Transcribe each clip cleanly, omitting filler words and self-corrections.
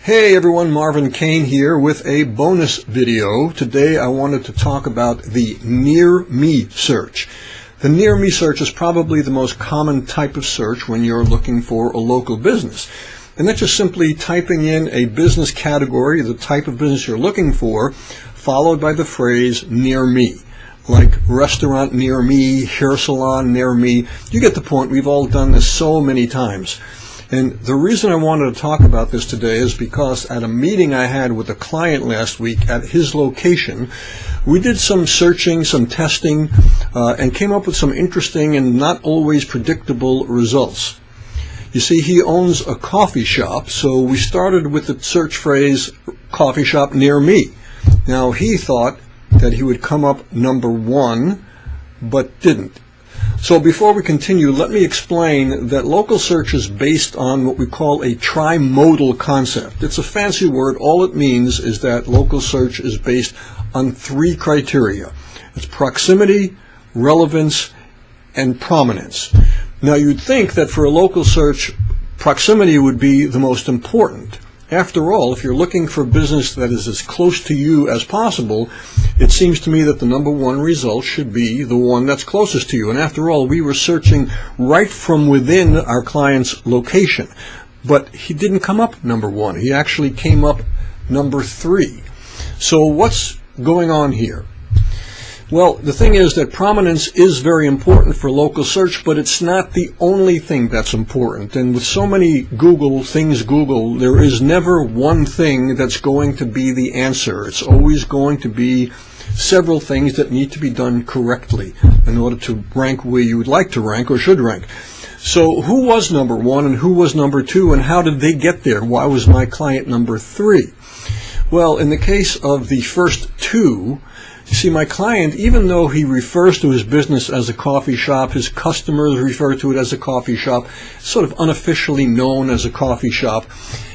Hey everyone, Marvin Kane here with a bonus video. Today I wanted to talk about the Near Me search. The Near Me search is probably the most common type of search when you're looking for a local business. And that's just simply typing in a business category, the type of business you're looking for, followed by the phrase near me. Like restaurant near me, hair salon near me. You get the point. We've all done this so many times. And the reason I wanted to talk about this today is because at a meeting I had with a client last week at his location, we did some searching, some testing, and came up with some interesting and not always predictable results. You see, he owns a coffee shop, so we started with the search phrase, coffee shop near me. Now, he thought that he would come up number one, but didn't. So before we continue, let me explain that local search is based on what we call a trimodal concept. It's a fancy word. All it means is that local search is based on three criteria. It's proximity, relevance, and prominence. Now, you'd think that for a local search, proximity would be the most important. After all, if you're looking for a business that is as close to you as possible, it seems to me that the number one result should be the one that's closest to you. And after all, we were searching right from within our client's location. But he didn't come up number one. He actually came up number three. So what's going on here? Well, the thing is that prominence is very important for local search, but it's not the only thing that's important. And with so many things Google, there is never one thing that's going to be the answer. It's always going to be several things that need to be done correctly in order to rank where you would like to rank or should rank. So who was number one and who was number two, and how did they get there? Why was my client number three? Well, in the case of the first two, you see, my client, even though he refers to his business as a coffee shop, his customers refer to it as a coffee shop, sort of unofficially known as a coffee shop,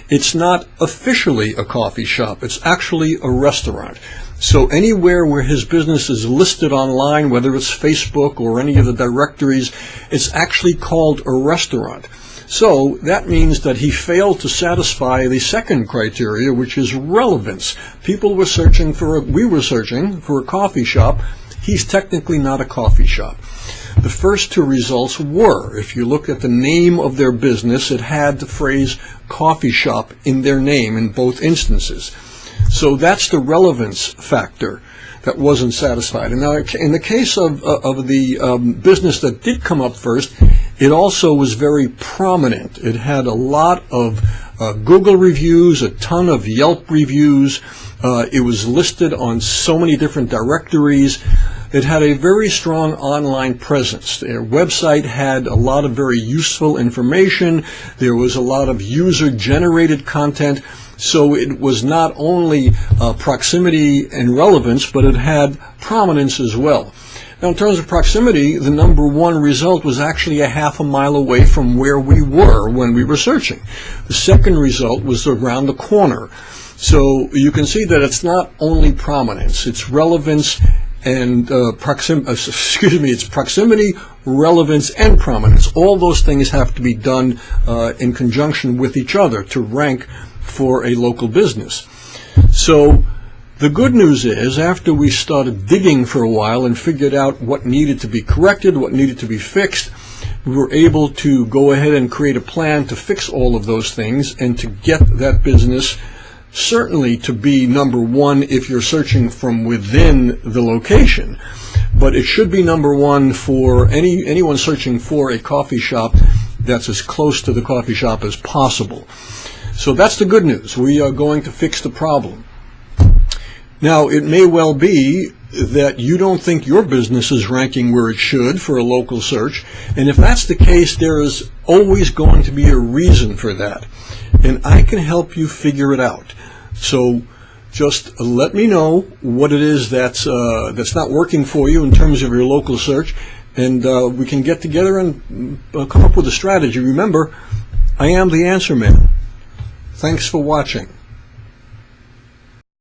it's not officially a coffee shop. It's actually a restaurant. So anywhere where his business is listed online, whether it's Facebook or any of the directories, it's actually called a restaurant. So that means that he failed to satisfy the second criteria, which is relevance. We were searching for a coffee shop. He's technically not a coffee shop. The first two results were, if you look at the name of their business, it had the phrase coffee shop in their name in both instances. So that's the relevance factor that wasn't satisfied. And now in the case of the business that did come up first, it also was very prominent. It had a lot of Google reviews, a ton of Yelp reviews. It was listed on so many different directories. It had a very strong online presence. Their website had a lot of very useful information. There was a lot of user-generated content. So it was not only proximity and relevance, but it had prominence as well. Now, in terms of proximity, the number one result was actually a half a mile away from where we were when we were searching. The second result was around the corner. So you can see that it's not only prominence, it's relevance and it's proximity, relevance, and prominence. All those things have to be done in conjunction with each other to rank for a local business. So the good news is, after we started digging for a while and figured out what needed to be corrected, what needed to be fixed, we were able to go ahead and create a plan to fix all of those things and to get that business certainly to be number one if you're searching from within the location. But it should be number one for anyone searching for a coffee shop that's as close to the coffee shop as possible. So that's the good news. We are going to fix the problem. Now, it may well be that you don't think your business is ranking where it should for a local search, and if that's the case, there is always going to be a reason for that, and I can help you figure it out. So just let me know what it is that's not working for you in terms of your local search, and we can get together and come up with a strategy. Remember, I am the answer man. Thanks for watching.